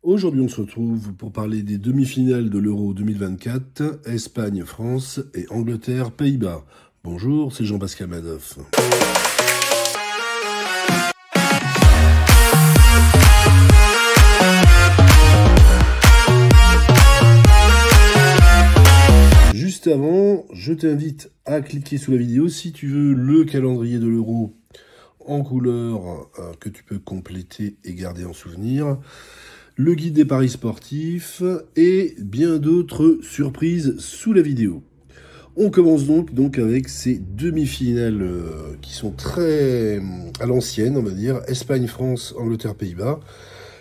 Aujourd'hui, on se retrouve pour parler des demi-finales de l'Euro 2024, Espagne, France et Angleterre, Pays-Bas. Bonjour, c'est Jean-Pascal Madoff. Juste avant, je t'invite à cliquer sous la vidéo si tu veux le calendrier de l'Euro en couleur que tu peux compléter et garder en souvenir, le guide des paris sportifs et bien d'autres surprises sous la vidéo. On commence donc avec ces demi-finales qui sont très à l'ancienne, on va dire, Espagne, France, Angleterre, Pays-Bas,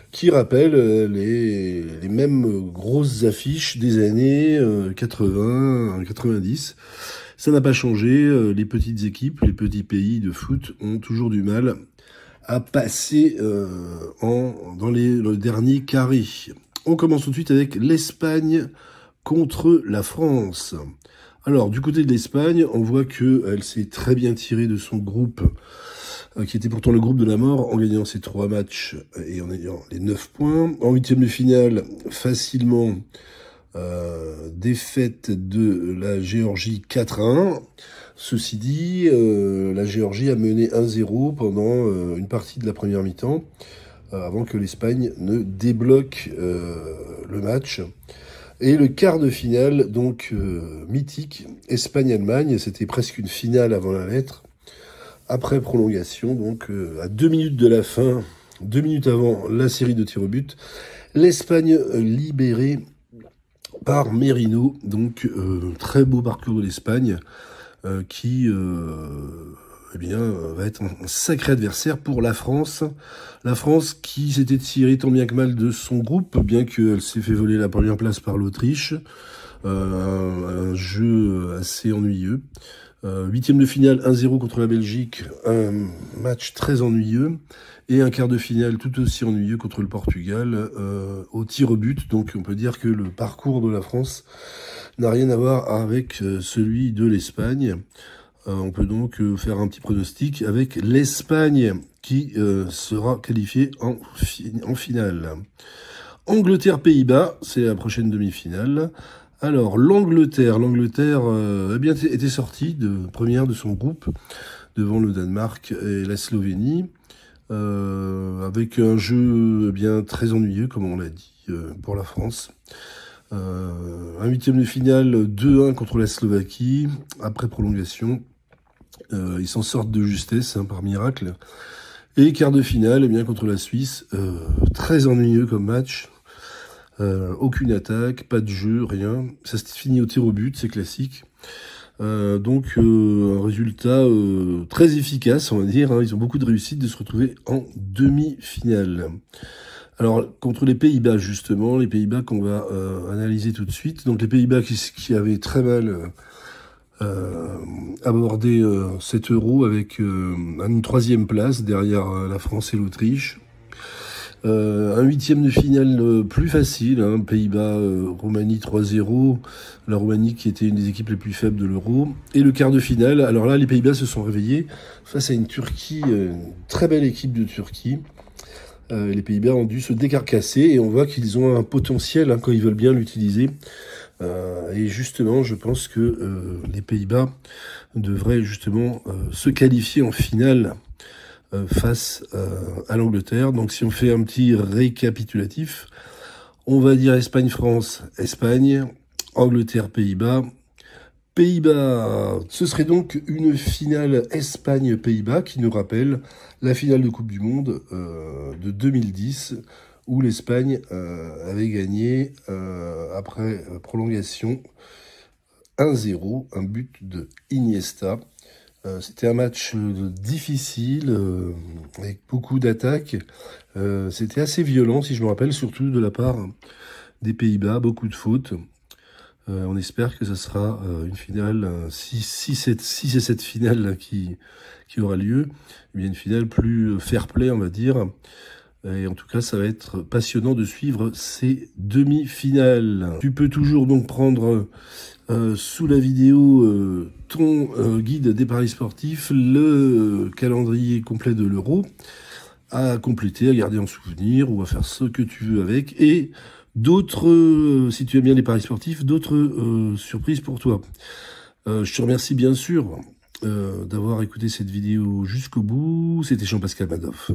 qui rappellent les mêmes grosses affiches des années 80, 90. Ça n'a pas changé, les petites équipes, les petits pays de foot ont toujours du mal à passer dans le dernier carré. On commence tout de suite avec l'Espagne contre la France. Alors, du côté de l'Espagne, on voit qu'elle s'est très bien tirée de son groupe, qui était pourtant le groupe de la mort, en gagnant ses 3 matchs et en ayant les 9 points. En huitième de finale, facilement, défaite de la Géorgie 4-1. Ceci dit, la Géorgie a mené 1-0 pendant une partie de la première mi-temps, avant que l'Espagne ne débloque le match. Et le quart de finale, donc mythique, Espagne-Allemagne, c'était presque une finale avant la lettre. Après prolongation, donc à 2 minutes de la fin, 2 minutes avant la série de tirs au but, l'Espagne libérée par Merino. Donc très beau parcours de l'Espagne qui va être un sacré adversaire pour la France. La France qui s'était tirée tant bien que mal de son groupe, bien qu'elle s'est fait voler la première place par l'Autriche. Un jeu assez ennuyeux. Huitième de finale 1-0 contre la Belgique, un match très ennuyeux. Et un quart de finale tout aussi ennuyeux contre le Portugal au tir au but. Donc on peut dire que le parcours de la France n'a rien à voir avec celui de l'Espagne. On peut donc faire un petit pronostic avec l'Espagne qui sera qualifiée en finale. Angleterre-Pays-Bas, c'est la prochaine demi-finale. Alors l'Angleterre était sortie première de son groupe devant le Danemark et la Slovénie. Avec un jeu très ennuyeux, comme on l'a dit, pour la France. Un huitième de finale 2-1 contre la Slovaquie, après prolongation. Ils s'en sortent de justesse, par miracle. Et quart de finale, contre la Suisse, très ennuyeux comme match. Aucune attaque, pas de jeu, rien. Ça se finit au tir au but, c'est classique. Un résultat très efficace, on va dire. Ils ont beaucoup de réussite de se retrouver en demi-finale. Alors, contre les Pays-Bas, justement, les Pays-Bas qu'on va analyser tout de suite. Donc, les Pays-Bas qui avaient très mal abordé cet Euro avec une 3e place derrière la France et l'Autriche. Un huitième de finale plus facile, Pays-Bas, Roumanie 3-0, la Roumanie qui était une des équipes les plus faibles de l'Euro. Et le quart de finale, alors là les Pays-Bas se sont réveillés face à une Turquie, une très belle équipe de Turquie. Les Pays-Bas ont dû se décarcasser et on voit qu'ils ont un potentiel quand ils veulent bien l'utiliser. Et justement, je pense que les Pays-Bas devraient justement se qualifier en finale face à l'Angleterre. Donc si on fait un petit récapitulatif, on va dire Espagne-France, Espagne, Angleterre-Pays-Bas. Pays-Bas, ce serait donc une finale Espagne-Pays-Bas qui nous rappelle la finale de Coupe du Monde de 2010 où l'Espagne avait gagné après prolongation 1-0, un but de Iniesta. C'était un match difficile, avec beaucoup d'attaques. C'était assez violent, si je me rappelle, surtout de la part des Pays-Bas, beaucoup de fautes. On espère que ça sera une finale, si c'est cette finale qui aura lieu, eh bien une finale plus fair-play, on va dire. Et en tout cas, ça va être passionnant de suivre ces demi-finales. Tu peux toujours donc prendre sous la vidéo ton guide des paris sportifs, le calendrier complet de l'Euro, à compléter, à garder en souvenir ou à faire ce que tu veux avec. Et d'autres, si tu aimes bien les paris sportifs, d'autres surprises pour toi. Je te remercie bien sûr d'avoir écouté cette vidéo jusqu'au bout. C'était Jean-Pascal Madoff.